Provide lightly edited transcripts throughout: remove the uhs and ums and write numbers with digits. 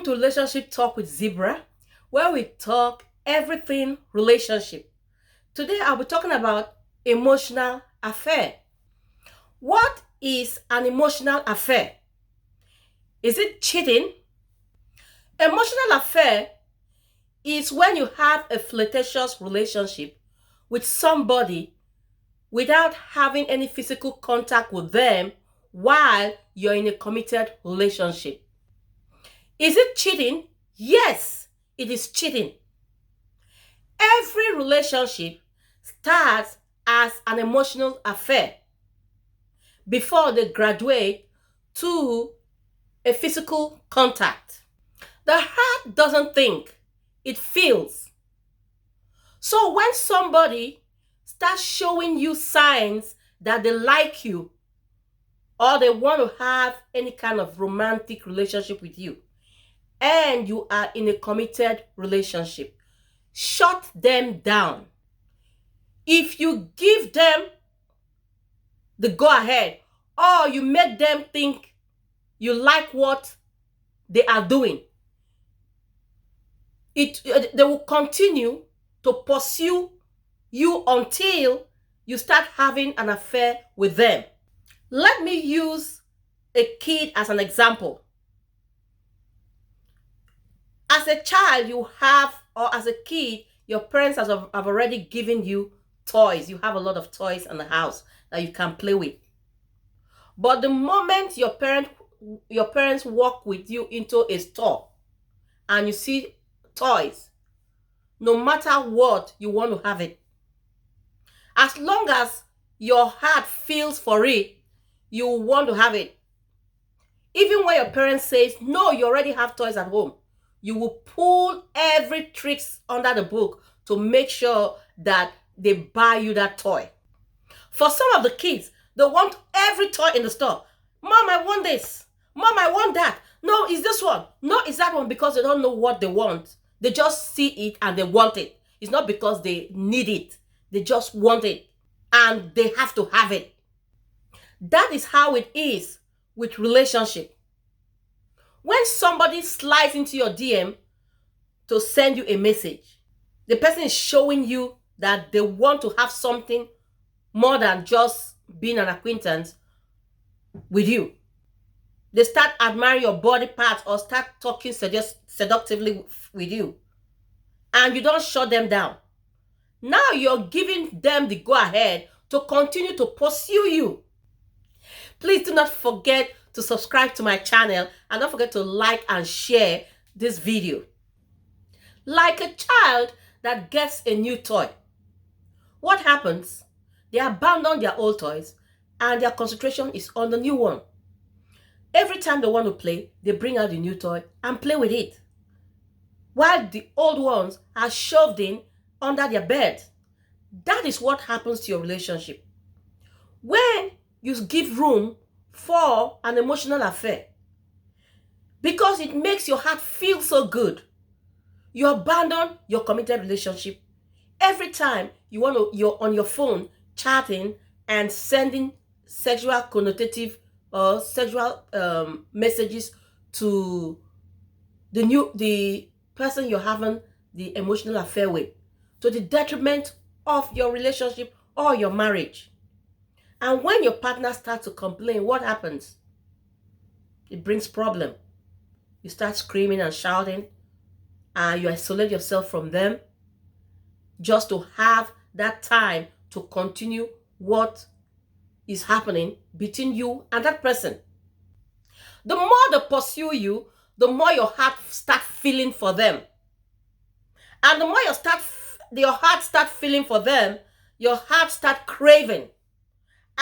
Welcome to Relationship Talk with Zebra, where we talk everything relationship. Today I'll be talking about emotional affair. What is an emotional affair? Is it cheating? Emotional affair is when you have a flirtatious relationship with somebody without having any physical contact with them while you're in a committed relationship. Is it cheating? Yes, it is cheating. Every relationship starts as an emotional affair before they graduate to a physical contact. The heart doesn't think, it feels. So when somebody starts showing you signs that they like you or they want to have any kind of romantic relationship with you, and you are in a committed relationship, shut them down. If you give them the go ahead or you make them think you like what they are doing, they will continue to pursue you until you start having an affair with them. Let me use a kid as an example. As a child, you have, or as a kid, your parents have already given you toys. You have a lot of toys in the house that you can play with. But the moment your parents walk with you into a store and you see toys, no matter what, you want to have it. As long as your heart feels for it, you want to have it. Even when your parents says, no, you already have toys at home, you will pull every tricks under the book to make sure that they buy you that toy. For some of the kids, they want every toy in the store. Mom, I want this. Mom, I want that. No, it's this one. No, it's that one, because they don't know what they want. They just see it and they want it. It's not because they need it. They just want it and they have to have it. That is how it is with relationship. When somebody slides into your DM to send you a message, the person is showing you that they want to have something more than just being an acquaintance with you. They start admiring your body parts or start talking seductively with you, and you don't shut them down. Now you're giving them the go ahead to continue to pursue you. Please do not forget to subscribe to my channel and don't forget to like and share this video. Like a child that gets a new toy, what happens? They abandon their old toys and their concentration is on the new one. Every time they want to play, they bring out the new toy and play with it, while the old ones are shoved in under their bed. That is what happens to your relationship. When you give room for an emotional affair, because it makes your heart feel so good, you abandon your committed relationship. Every time you're on your phone chatting and sending sexual connotative or sexual messages to the person you're having the emotional affair with, to the detriment of your relationship or your marriage. And when your partner starts to complain, what happens? It brings problem. You start screaming and shouting, and you isolate yourself from them just to have that time to continue what is happening between you and that person. The more they pursue you, the more your heart start feeling for them. And the more your heart start feeling for them, your heart start craving.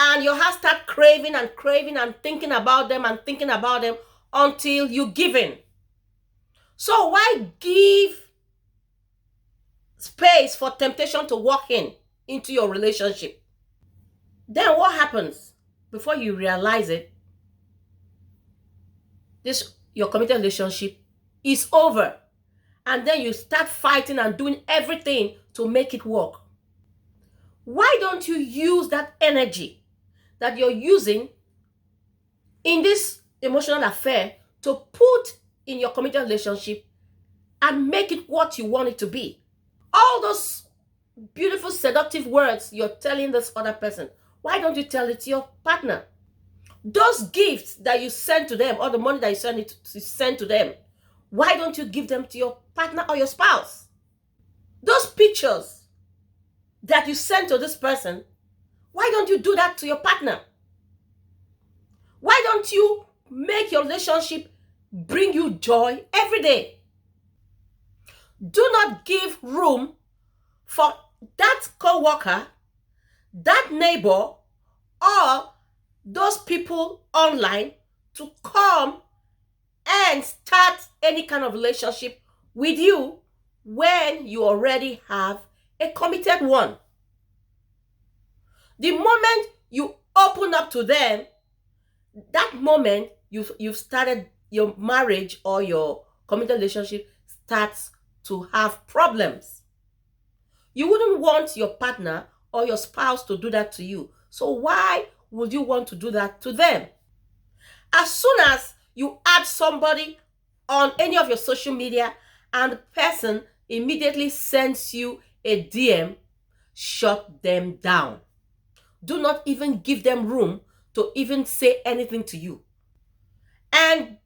And your heart start craving and craving and thinking about them and thinking about them until you give in. So why give space for temptation to walk into your relationship? Then what happens? Before you realize it, your committed relationship is over. And then you start fighting and doing everything to make it work. Why don't you use that energy that you're using in this emotional affair to put in your committed relationship and make it what you want it to be. All those beautiful, seductive words you're telling this other person, why don't you tell it to your partner? Those gifts that you send to them, or the money that you send to them, why don't you give them to your partner or your spouse? Those pictures that you send to this person, why don't you do that to your partner? Why don't you make your relationship bring you joy every day? Do not give room for that co-worker, that neighbor, or those people online to come and start any kind of relationship with you when you already have a committed one. The moment you open up to them, that moment you've started your marriage or your committed relationship starts to have problems. You wouldn't want your partner or your spouse to do that to you. So why would you want to do that to them? As soon as you add somebody on any of your social media and the person immediately sends you a DM, shut them down. Do not even give them room to even say anything to you. And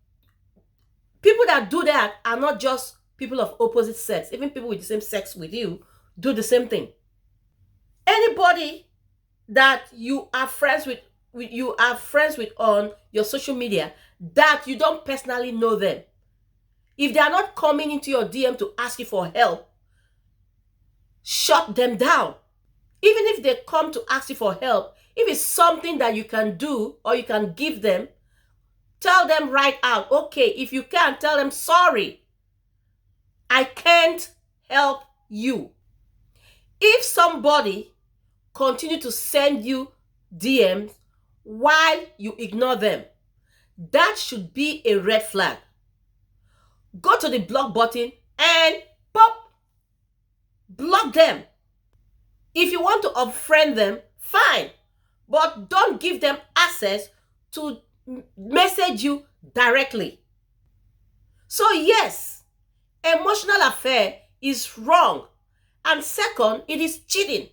people that do that are not just people of opposite sex. Even people with the same sex with you do the same thing. Anybody that you are friends with on your social media that you don't personally know them, if they are not coming into your DM to ask you for help, shut them down. Even if they come to ask you for help, if it's something that you can do or you can give them, tell them right out, okay, if you can't, tell them, sorry, I can't help you. If somebody continue to send you DMs while you ignore them, that should be a red flag. Go to the block button and pop, block them. If you want to unfriend them, fine, but don't give them access to message you directly. So yes, emotional affair is wrong, and second, it is cheating.